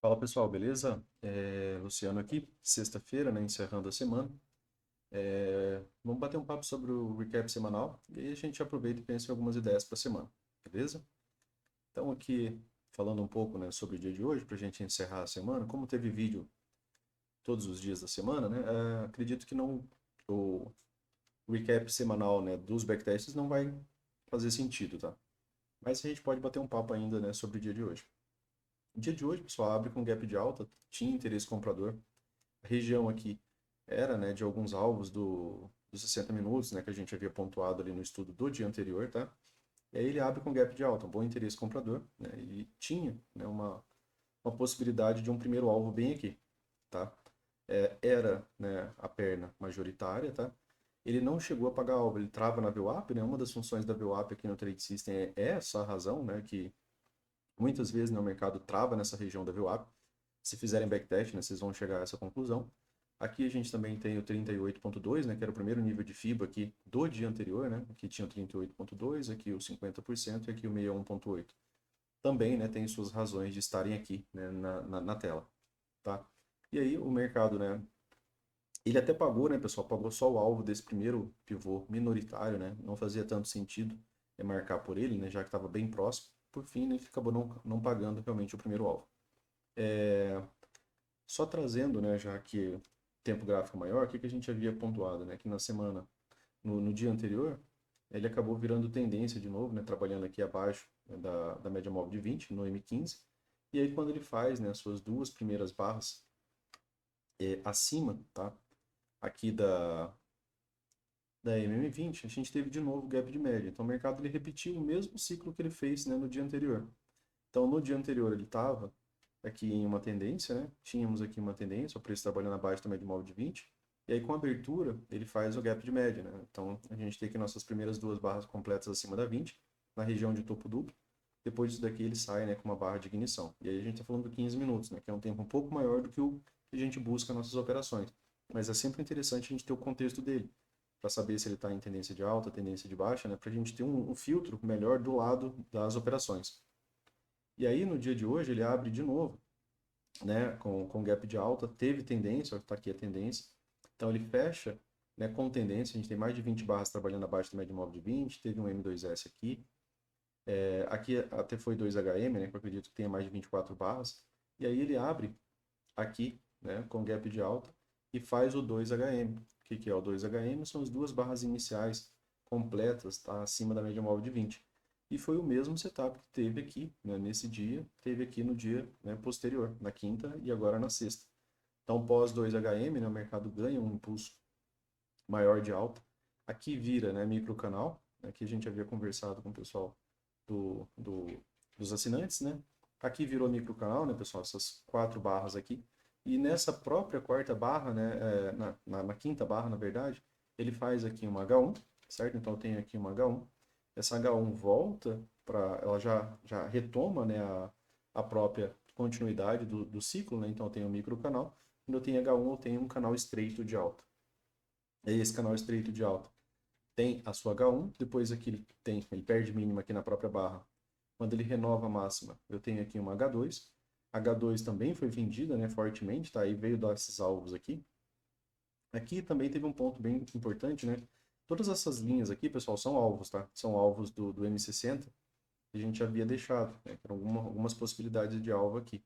Fala pessoal, beleza? Luciano aqui, sexta-feira, né, encerrando a semana. Vamos bater um papo sobre o recap semanal e aí a gente aproveita e pensa em algumas ideias para a semana, beleza? Então aqui, falando um pouco, né, sobre o dia de hoje, para a gente encerrar a semana, como teve vídeo todos os dias da semana, né, acredito que não, o recap semanal, né, dos backtests não vai fazer sentido, tá? Mas a gente pode bater um papo ainda, né, sobre o dia de hoje. O dia de hoje, pessoal, abre com gap de alta, tinha interesse comprador. A região aqui era, né, de alguns alvos dos 60 minutos, né, que a gente havia pontuado ali no estudo do dia anterior, tá? E aí ele abre com gap de alta, um bom interesse comprador, né, e tinha, né, uma possibilidade de um primeiro alvo bem aqui, tá? Era, né, a perna majoritária, tá? Ele não chegou a pagar alvo, ele trava na VWAP, né? Uma das funções da VWAP aqui no Trade System é essa a razão, né, que muitas vezes, né, o mercado trava nessa região da VWAP. Se fizerem backtest, né, vocês vão chegar a essa conclusão. Aqui a gente também tem o 38.2, né, que era o primeiro nível de FIBA aqui do dia anterior, né? Aqui tinha o 38.2, aqui o 50% e aqui o 61.8. Também, né, tem suas razões de estarem aqui, né, na tela, tá? E aí o mercado, né, ele até pagou, né, pessoal, pagou só o alvo desse primeiro pivô minoritário, né? Não fazia tanto sentido marcar por ele, né, já que estava bem próximo. Por fim, né, acabou não pagando realmente o primeiro alvo. Só trazendo, né, já que tempo gráfico maior, o que a gente havia pontuado, né, que na semana, no dia anterior, ele acabou virando tendência de novo, né, trabalhando aqui abaixo, né, da média móvel de 20, no M15, e aí quando ele faz, né, as suas duas primeiras barras acima, tá, aqui da MM20, a gente teve de novo gap de média. Então o mercado ele repetiu o mesmo ciclo que ele fez, né, no dia anterior. Então no dia anterior ele estava aqui em uma tendência, né? Tínhamos aqui uma tendência, o preço trabalhando abaixo também de móvel de 20. E aí com a abertura ele faz o gap de média, né? Então a gente tem aqui nossas primeiras duas barras completas acima da 20, na região de topo duplo. Depois disso daqui ele sai, né, com uma barra de ignição. E aí a gente está falando de 15 minutos, né, que é um tempo um pouco maior do que o que a gente busca nas nossas operações. Mas é sempre interessante a gente ter o contexto dele, para saber se ele está em tendência de alta, tendência de baixa, né, para a gente ter um filtro melhor do lado das operações. E aí no dia de hoje ele abre de novo, né, com gap de alta, teve tendência, está aqui a tendência, então ele fecha, né, com tendência, a gente tem mais de 20 barras trabalhando abaixo da média móvel de 20, teve um M2S aqui, aqui até foi 2HM, né, que eu acredito que tenha mais de 24 barras, e aí ele abre aqui, né, com gap de alta, e faz o 2HM. O que é o 2HM? São as duas barras iniciais completas, tá, acima da média móvel de 20. E foi o mesmo setup que teve aqui, né, nesse dia, teve aqui no dia, né, posterior, na quinta e agora na sexta. Então, pós 2HM, né, o mercado ganha um impulso maior de alta. Aqui vira, né, microcanal. Aqui a gente havia conversado com o pessoal do, do, dos assinantes, né? Aqui virou microcanal, né, pessoal? Essas quatro barras aqui. E nessa própria quarta barra, né, na quinta barra, na verdade, ele faz aqui uma H1, certo? Então eu tenho aqui uma H1. Essa H1 volta para, ela já retoma, né, a própria continuidade do ciclo, né? Então eu tenho um microcanal. Quando eu tenho H1, eu tenho um canal estreito de alta. É esse canal estreito de alta tem a sua H1, depois aqui ele perde mínima aqui na própria barra. Quando ele renova a máxima, eu tenho aqui uma H2. A H2 também foi vendida, né, fortemente, tá? Aí veio dar esses alvos aqui. Aqui também teve um ponto bem importante, né? Todas essas linhas aqui, pessoal, são alvos, tá? São alvos do M60 que a gente havia deixado, né? Eram algumas possibilidades de alvo aqui.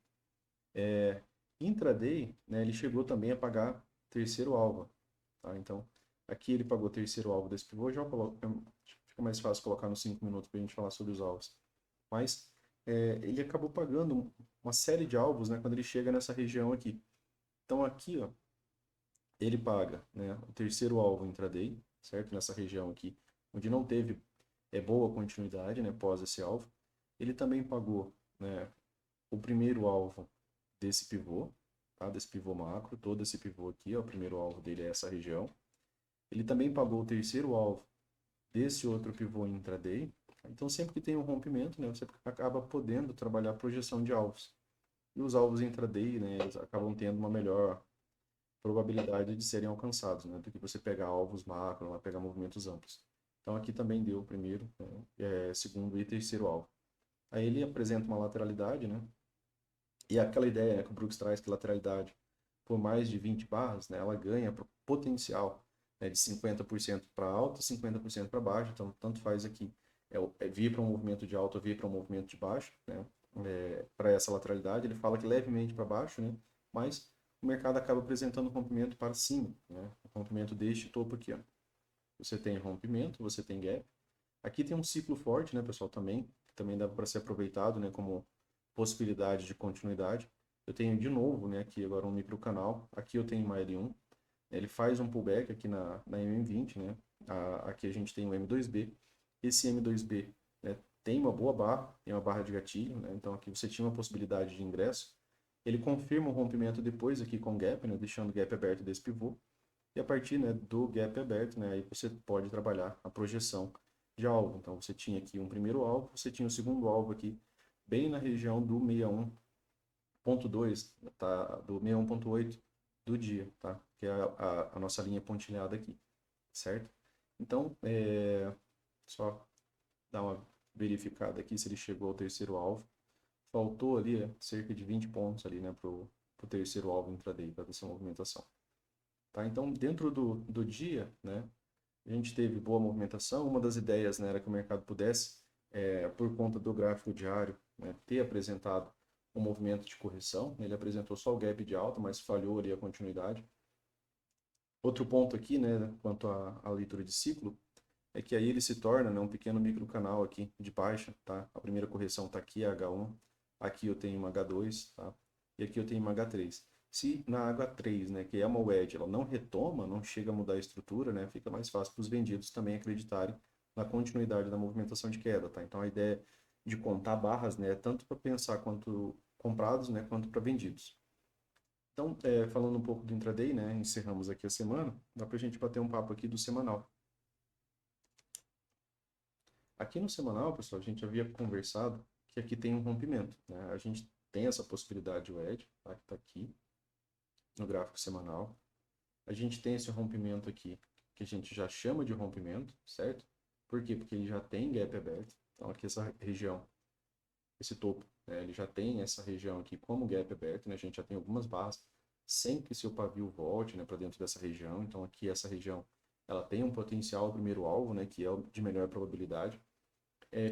Intraday, né, ele chegou também a pagar terceiro alvo, tá? Então, aqui ele pagou terceiro alvo desse pivô, já coloco, fica mais fácil colocar nos 5 minutos para a gente falar sobre os alvos. Mas ele acabou pagando uma série de alvos, né, quando ele chega nessa região aqui. Então, aqui, ó, ele paga, né, o terceiro alvo intraday, certo? Nessa região aqui, onde não teve boa continuidade, né, pós esse alvo. Ele também pagou, né, o primeiro alvo desse pivô, tá? Desse pivô macro, todo esse pivô aqui, ó, o primeiro alvo dele é essa região. Ele também pagou o terceiro alvo desse outro pivô intraday. Então, sempre que tem um rompimento, né, você acaba podendo trabalhar a projeção de alvos. E os alvos intraday, né, eles acabam tendo uma melhor probabilidade de serem alcançados, né, do que você pegar alvos macro, lá pegar movimentos amplos. Então, aqui também deu o primeiro, né, segundo e terceiro alvo. Aí ele apresenta uma lateralidade, né, E aquela ideia, né, que o Brooks traz, que lateralidade por mais de 20 barras, né, ela ganha potencial, né, de 50% para alta, 50% para baixo. Então, tanto faz aqui vir para um movimento de alta ou vir para um movimento de baixo, né, para essa lateralidade. Ele fala que levemente para baixo, né, mas o mercado acaba apresentando um rompimento para cima, né, o rompimento deste topo aqui. Ó. Você tem rompimento, você tem gap. Aqui tem um ciclo forte, né, pessoal, também, que também dá para ser aproveitado, né, como possibilidade de continuidade. Eu tenho de novo, né, aqui agora um microcanal. Aqui eu tenho uma L1. Ele faz um pullback aqui na MM20, né? Aqui a gente tem o M2B. Esse M2B, né, tem uma boa barra, tem uma barra de gatilho, né? Então aqui você tinha uma possibilidade de ingresso. Ele confirma o rompimento depois aqui com gap, né, deixando o gap aberto desse pivô. E a partir, né, do gap aberto, né, aí você pode trabalhar a projeção de alvo. Então você tinha aqui um primeiro alvo, você tinha o segundo alvo aqui, bem na região do 61.2, tá? Do 61.8 do dia, tá? Que é a nossa linha pontilhada aqui, certo? Então, só dar uma verificada aqui se ele chegou ao terceiro alvo. Faltou ali cerca de 20 pontos ali, né, pro terceiro alvo intraday, para essa movimentação. Tá? Então, dentro do dia, né, a gente teve boa movimentação. Uma das ideias, né, era que o mercado pudesse, por conta do gráfico diário, né, ter apresentado um movimento de correção. Ele apresentou só o gap de alta, mas falhou ali a continuidade. Outro ponto aqui, né, quanto à leitura de ciclo, é que aí ele se torna, né, um pequeno microcanal aqui de baixa, tá? A primeira correção está aqui, a H1, aqui eu tenho uma H2, tá? E aqui eu tenho uma H3. Se na H3, né, que é uma wedge, ela não retoma, não chega a mudar a estrutura, né, fica mais fácil para os vendidos também acreditarem na continuidade da movimentação de queda, tá? Então a ideia de contar barras, né, é tanto para pensar quanto comprados, né, quanto para vendidos. Então, falando um pouco do intraday, né, encerramos aqui a semana, dá para a gente bater um papo aqui do semanal. Aqui no semanal, pessoal, a gente havia conversado que aqui tem um rompimento, né? A gente tem essa possibilidade de wedge, tá? Que está aqui no gráfico semanal. A gente tem esse rompimento aqui, que a gente já chama de rompimento, certo? Por quê? Porque ele já tem gap aberto. Então, aqui essa região, esse topo, né? Ele já tem essa região aqui como gap aberto, né? A gente já tem algumas barras sem que seu pavio volte, né, para dentro dessa região. Então, aqui essa região, ela tem um potencial primeiro alvo, né, que é o de melhor probabilidade.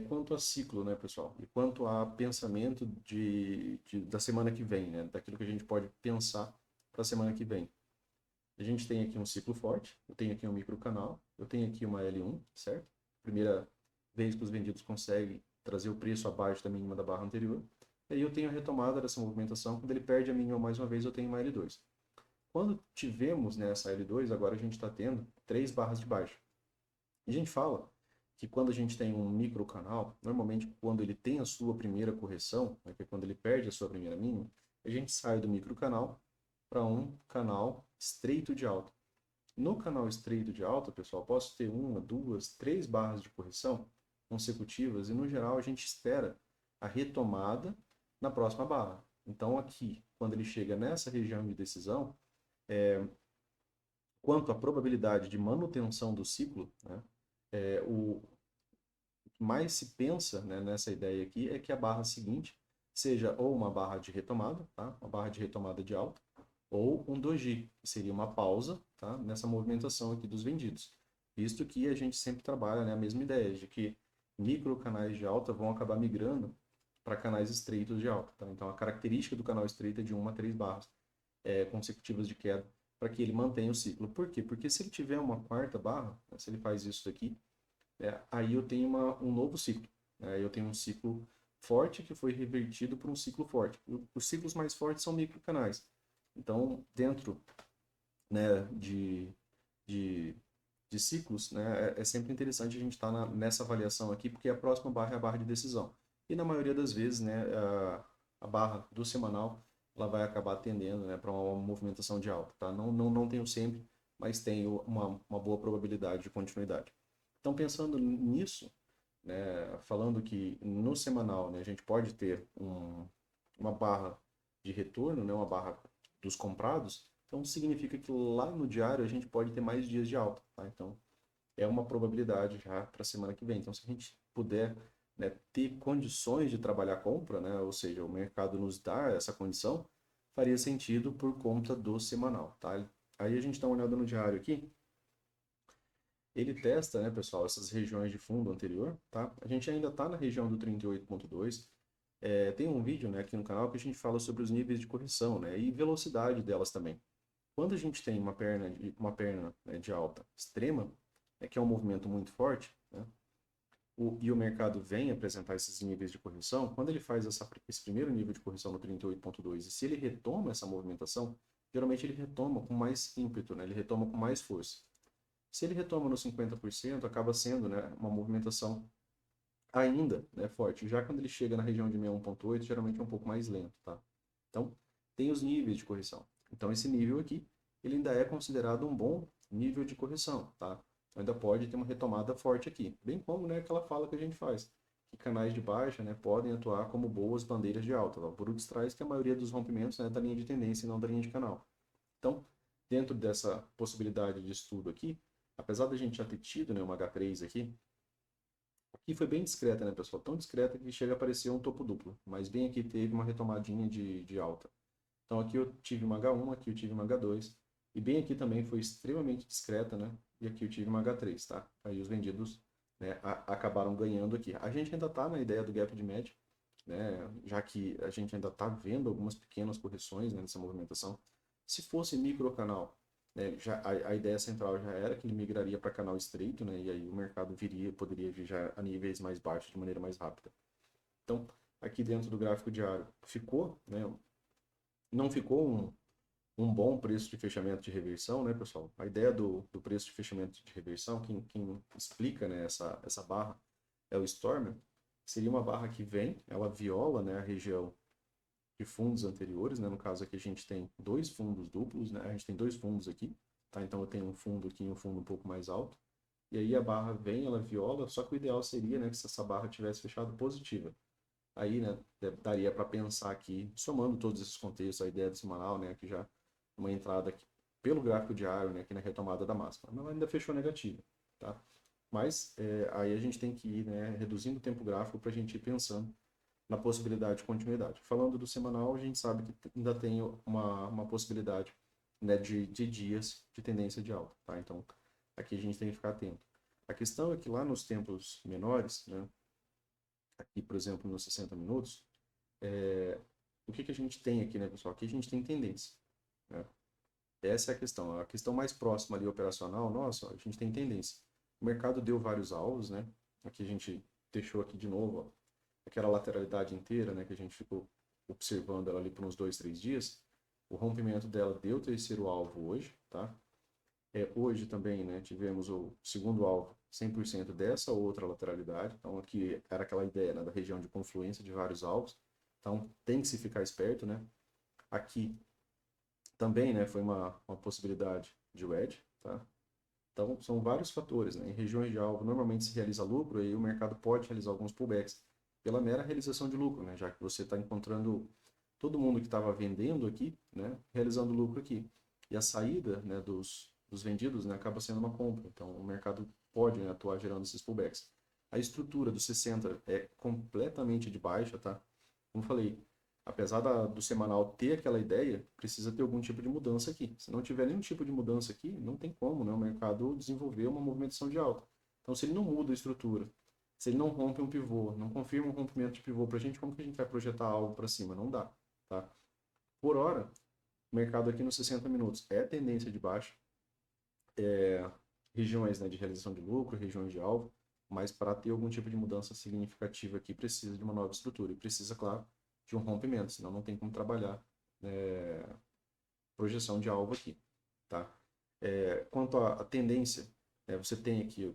Quanto a ciclo, né, pessoal? E quanto a pensamento da semana que vem, né? Daquilo que a gente pode pensar para a semana que vem. A gente tem aqui um ciclo forte, eu tenho aqui um microcanal, eu tenho aqui uma L1, certo? Primeira vez que os vendidos conseguem trazer o preço abaixo da mínima da barra anterior. E aí eu tenho a retomada dessa movimentação, quando ele perde a mínima mais uma vez, eu tenho uma L2. Quando tivemos, né, essa L2, agora a gente está tendo 3 barras de baixo. E a gente fala que quando a gente tem um microcanal, normalmente quando ele tem a sua primeira correção, né, que é quando ele perde a sua primeira mínima, a gente sai do microcanal para um canal estreito de alta. No canal estreito de alta, pessoal, posso ter uma, duas, três barras de correção consecutivas e no geral a gente espera a retomada na próxima barra. Então aqui, quando ele chega nessa região de decisão, quanto à probabilidade de manutenção do ciclo, né, o que mais se pensa, né, nessa ideia aqui é que a barra seguinte seja ou uma barra de retomada, tá? Uma barra de retomada de alta, ou um doji, que seria uma pausa, tá? Nessa movimentação aqui dos vendidos. Visto que a gente sempre trabalha, né, a mesma ideia de que micro canais de alta vão acabar migrando para canais estreitos de alta. Tá? Então a característica do canal estreito é de 1 a 3 barras consecutivas de queda para que ele mantenha o ciclo. Por quê? Porque se ele tiver uma quarta barra, né, se ele faz isso daqui, aí eu tenho um novo ciclo. Né? Eu tenho um ciclo forte que foi revertido por um ciclo forte. Os ciclos mais fortes são microcanais. Então, dentro, né, de, de ciclos, né, é sempre interessante a gente estar nessa avaliação aqui, porque a próxima barra é a barra de decisão. E na maioria das vezes, né, a barra do semanal ela vai acabar tendendo, né, para uma movimentação de alta. Tá? Não tenho sempre, mas tenho uma boa probabilidade de continuidade. Então, pensando nisso, né, falando que no semanal, né, a gente pode ter uma barra de retorno, né, uma barra dos comprados, então significa que lá no diário a gente pode ter mais dias de alta. Tá? Então, é uma probabilidade já para a semana que vem. Então, se a gente puder, né, ter condições de trabalhar a compra, né, ou seja, o mercado nos dá essa condição, faria sentido por conta do semanal, tá? Aí a gente dá uma olhada no diário aqui, ele testa, né, pessoal, essas regiões de fundo anterior, tá? A gente ainda está na região do 38,2. Tem um vídeo, né, aqui no canal que a gente fala sobre os níveis de correção, né, e velocidade delas também. Quando a gente tem uma perna, né, de alta extrema, que é um movimento muito forte, né, e o mercado vem apresentar esses níveis de correção, quando ele faz esse primeiro nível de correção no 38,2, e se ele retoma essa movimentação, geralmente ele retoma com mais ímpeto, né, ele retoma com mais força. Se ele retoma no 50%, acaba sendo, né, uma movimentação ainda, né, forte. Já quando ele chega na região de 61,8, geralmente é um pouco mais lento, tá? Então, tem os níveis de correção. Então, esse nível aqui, ele ainda é considerado um bom nível de correção, tá? Então, ainda pode ter uma retomada forte aqui. Bem como, né, aquela fala que a gente faz, que canais de baixa, né, podem atuar como boas bandeiras de alta. Tá? O Brooks traz que a maioria dos rompimentos, né, é da linha de tendência e não da linha de canal. Então, dentro dessa possibilidade de estudo aqui, apesar da gente já ter tido, né, uma H3 aqui foi bem discreta, né, pessoal? Tão discreta que chega a parecer um topo duplo, mas bem aqui teve uma retomadinha de alta. Então aqui eu tive uma H1, aqui eu tive uma H2, e bem aqui também foi extremamente discreta, né? E aqui eu tive uma H3, tá? Aí os vendidos, né, acabaram ganhando aqui. A gente ainda está na ideia do gap de média, né? Já que a gente ainda está vendo algumas pequenas correções, né, nessa movimentação. Se fosse microcanal, né, a ideia central já era que ele migraria para canal estreito, né, e aí o mercado poderia vir já a níveis mais baixos de maneira mais rápida. Então, aqui dentro do gráfico diário, ficou, né, não ficou um bom preço de fechamento de reversão, né, pessoal? A ideia do preço de fechamento de reversão, quem explica, né, essa barra é o Stormer, seria uma barra que vem, ela viola, né, a região de fundos anteriores, né? No caso aqui a gente tem dois fundos duplos, né? A gente tem dois fundos aqui, tá? Então eu tenho um fundo aqui e um fundo um pouco mais alto. E aí a barra vem, ela viola, só que o ideal seria, né, que se essa barra tivesse fechado positiva. Aí, né, daria para pensar aqui, somando todos esses contextos, a ideia do semanal, né, aqui já uma entrada aqui pelo gráfico diário, né, aqui na retomada da máxima. Mas ela ainda fechou negativa, tá? Mas aí a gente tem que ir, né, reduzindo o tempo gráfico para a gente ir pensando na possibilidade de continuidade. Falando do semanal, a gente sabe que ainda tem uma possibilidade, né, de dias de tendência de alta, tá? Então, aqui a gente tem que ficar atento. A questão é que lá nos tempos menores, né, aqui, por exemplo, nos 60 minutos, o que a gente tem aqui, né, pessoal? Aqui a gente tem tendência, né? Essa é a questão. A questão mais próxima ali, operacional, nossa, a gente tem tendência. O mercado deu vários alvos, né? Aqui a gente deixou aqui de novo, ó, aquela lateralidade inteira, né, que a gente ficou observando ela ali por uns 2, 3 dias. O rompimento dela deu o terceiro alvo hoje, tá? Hoje também, né, tivemos o segundo alvo 100% dessa outra lateralidade. Então aqui era aquela ideia, né, da região de confluência de vários alvos. Então tem que se ficar esperto, né? Aqui também, né, foi uma possibilidade de wedge, tá? Então, são vários fatores, né? Em regiões de alvo, normalmente se realiza lucro e o mercado pode realizar alguns pullbacks pela mera realização de lucro, né? Já que você está encontrando todo mundo que estava vendendo aqui, né, realizando lucro aqui. E a saída, né, dos vendidos, né, acaba sendo uma compra. Então, o mercado pode, né, atuar gerando esses pullbacks. A estrutura do 60 é completamente de baixa, tá? Como falei, apesar do semanal ter aquela ideia, precisa ter algum tipo de mudança aqui. Se não tiver nenhum tipo de mudança aqui, não tem como, né, o mercado desenvolver uma movimentação de alta. Então, se ele não muda a estrutura, se ele não rompe um pivô, não confirma um rompimento de pivô para a gente, como que a gente vai projetar algo para cima? Não dá, tá? Por hora, o mercado aqui nos 60 minutos é tendência de baixa, regiões, né, de realização de lucro, regiões de alvo, mas para ter algum tipo de mudança significativa aqui precisa de uma nova estrutura e precisa, claro, de um rompimento, senão não tem como trabalhar projeção de alvo aqui, tá? Quanto à tendência, você tem aqui,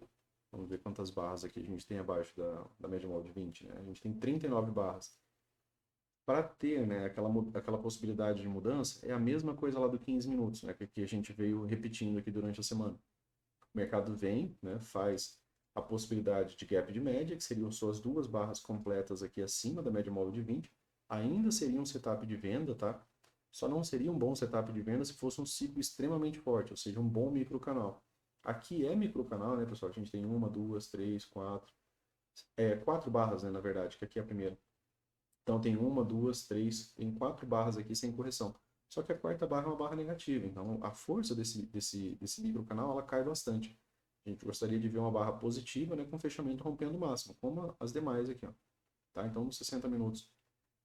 vamos ver quantas barras aqui a gente tem abaixo da média móvel de 20, né? A gente tem 39 barras. Para ter, né, aquela possibilidade de mudança, é a mesma coisa lá do 15 minutos, né, que a gente veio repetindo aqui durante a semana. O mercado vem, né, faz a possibilidade de gap de média, que seriam só as duas barras completas aqui acima da média móvel de 20, ainda seria um setup de venda, tá? Só não seria um bom setup de venda se fosse um ciclo extremamente forte, ou seja, um bom microcanal. Aqui é microcanal, né, pessoal? A gente tem uma, duas, três, quatro, quatro barras, né, na verdade, que aqui é a primeira. Então tem uma, duas, três, tem quatro barras aqui sem correção. Só que a quarta barra é uma barra negativa, então a força desse microcanal ela cai bastante. A gente gostaria de ver uma barra positiva, né, com fechamento rompendo o máximo, como as demais aqui, ó. Tá? Então nos 60 minutos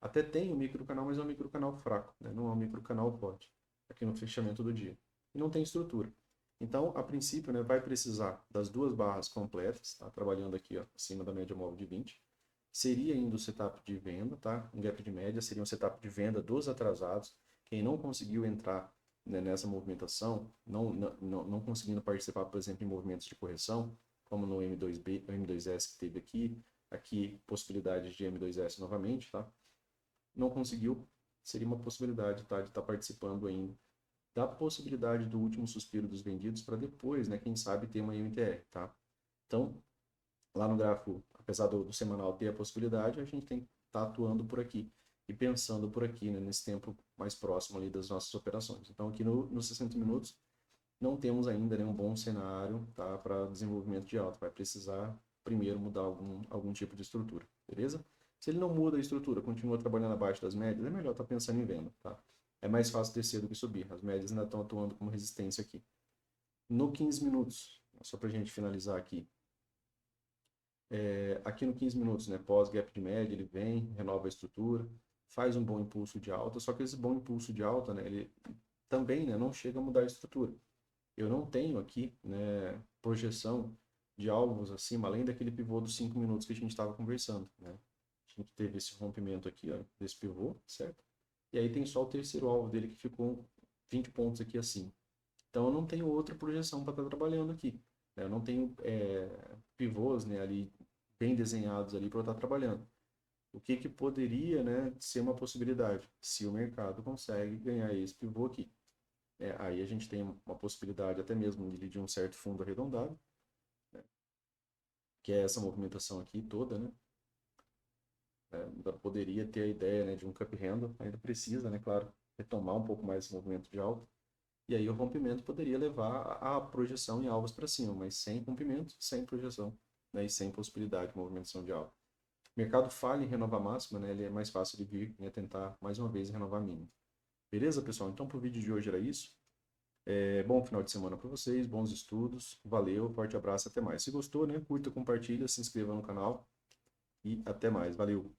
até tem um microcanal, mas é um microcanal fraco, né? Não é um microcanal forte, aqui no fechamento do dia. E não tem estrutura. Então, a princípio, né, vai precisar das duas barras completas, tá? Trabalhando aqui ó, acima da média móvel de 20. Seria ainda o setup de venda, tá? Um gap de média seria um setup de venda dos atrasados. Quem não conseguiu entrar, né, nessa movimentação, não conseguindo participar, por exemplo, em movimentos de correção, como no M2B, M2S que teve aqui possibilidade de M2S novamente, tá? Não conseguiu, seria uma possibilidade, tá, de estar participando ainda da possibilidade do último suspiro dos vendidos para depois, né, quem sabe ter uma MTR, tá? Então, lá no gráfico, apesar do semanal ter a possibilidade, a gente tem que estar atuando por aqui e pensando por aqui, né, nesse tempo mais próximo ali das nossas operações. Então, aqui nos 60 minutos, não temos ainda, né, um bom cenário, tá, para desenvolvimento de alta. Vai precisar primeiro mudar algum tipo de estrutura, beleza? Se ele não muda a estrutura, continua trabalhando abaixo das médias, é melhor estar pensando em venda, tá? É mais fácil descer do que subir. As médias ainda estão atuando como resistência aqui. No 15 minutos, só para a gente finalizar aqui. Aqui no 15 minutos, né, pós gap de média, ele vem, renova a estrutura, faz um bom impulso de alta, só que esse bom impulso de alta, né, ele também, né, não chega a mudar a estrutura. Eu não tenho aqui, né, projeção de alvos acima, além daquele pivô dos 5 minutos que a gente estava conversando, né? A gente teve esse rompimento aqui, ó, desse pivô, certo? E aí tem só o terceiro alvo dele que ficou 20 pontos aqui assim. Então eu não tenho outra projeção para estar trabalhando aqui, né? Eu não tenho pivôs, né, ali bem desenhados ali para eu estar trabalhando. O que que poderia, né, ser uma possibilidade? Se o mercado consegue ganhar esse pivô aqui. Aí a gente tem uma possibilidade até mesmo de um certo fundo arredondado, né, que é essa movimentação aqui toda, né? Ainda poderia ter a ideia, né, de um cup handle, ainda precisa, né, claro, retomar um pouco mais esse movimento de alta. E aí o rompimento poderia levar a projeção em alvos para cima, mas sem rompimento, sem projeção, né, e sem possibilidade de movimentação de alvo. O mercado falha em renovar máxima, né, ele é mais fácil de vir, né, tentar mais uma vez renovar mínimo. Beleza, pessoal? Então, para o vídeo de hoje era isso. Bom final de semana para vocês, bons estudos, valeu, forte abraço, até mais. Se gostou, né, curta, compartilha, se inscreva no canal e até mais, valeu!